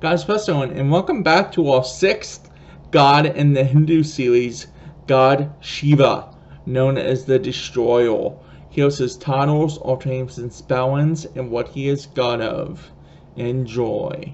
Guys, Presto, and welcome back to our sixth god in the Hindu series, God Shiva, known as the Destroyer. Here's his titles, alternates, and spellings, and what he is god of. Enjoy.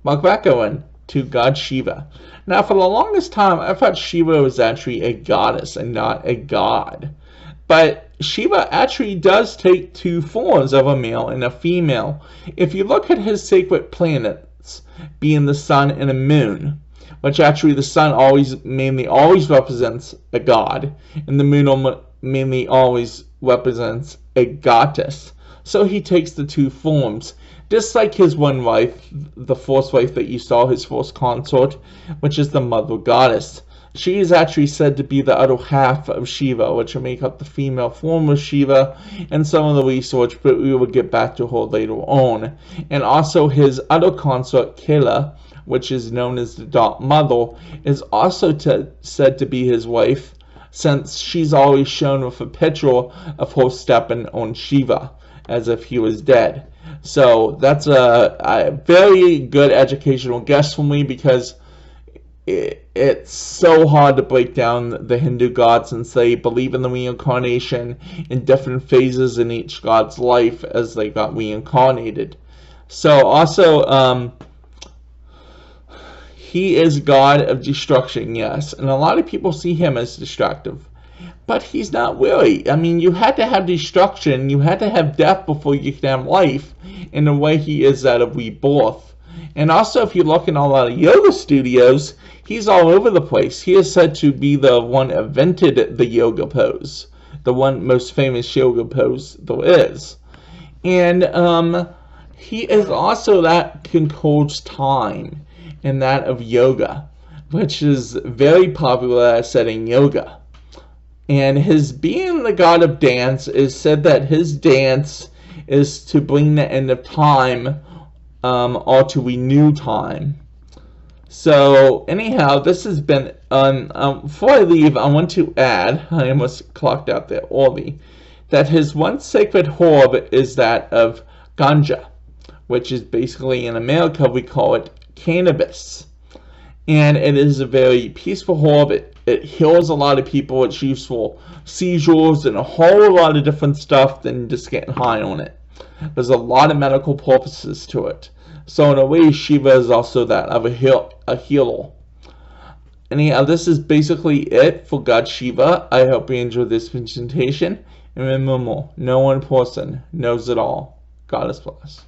Welcome back, Owen, to God Shiva. Now, for the longest time, I thought Shiva was actually a goddess and not a god. But Shiva actually does take two forms of a male and a female. If you look at his sacred planets, being the sun and the moon, which actually the sun mainly always represents a god, and the moon mainly always represents a goddess. So he takes the two forms. Just like his one wife, the first wife that you saw, his first consort, which is the mother goddess. She is actually said to be the other half of Shiva, which will make up the female form of Shiva, and some of the research, but we will get back to her later on. And also his other consort, Kela, which is known as the Dark Mother, is also said to be his wife, since she's always shown with a picture of her stepping on Shiva, as if he was dead. So that's a very good educational guess for me, because it's so hard to break down the Hindu gods since they believe in the reincarnation in different phases in each god's life as they got reincarnated. So also, he is god of destruction, yes, and a lot of people see him as destructive. But he's not really. I mean, you had to have destruction, you had to have death before you could have life, in the way he is that of rebirth. And also, if you look in a lot of yoga studios, he's all over the place. He is said to be the one who invented the yoga pose, the one most famous yoga pose there is. And he is also that controls time, and that of yoga, which is very popular at setting yoga. And his being the god of dance is said that his dance is to bring the end of time, or to renew time. So anyhow, this has been, before I leave, I want to add, I almost clocked out there early, that his one sacred herb is that of ganja, which is basically, in America we call it cannabis. And it is a very peaceful herb. It heals a lot of people. It's used for seizures and a whole lot of different stuff than just getting high on it. There's a lot of medical purposes to it. So in a way, Shiva is also that of a healer. Anyhow, this is basically it for God Shiva. I hope you enjoyed this presentation. And remember, no one person knows it all. God is blessed.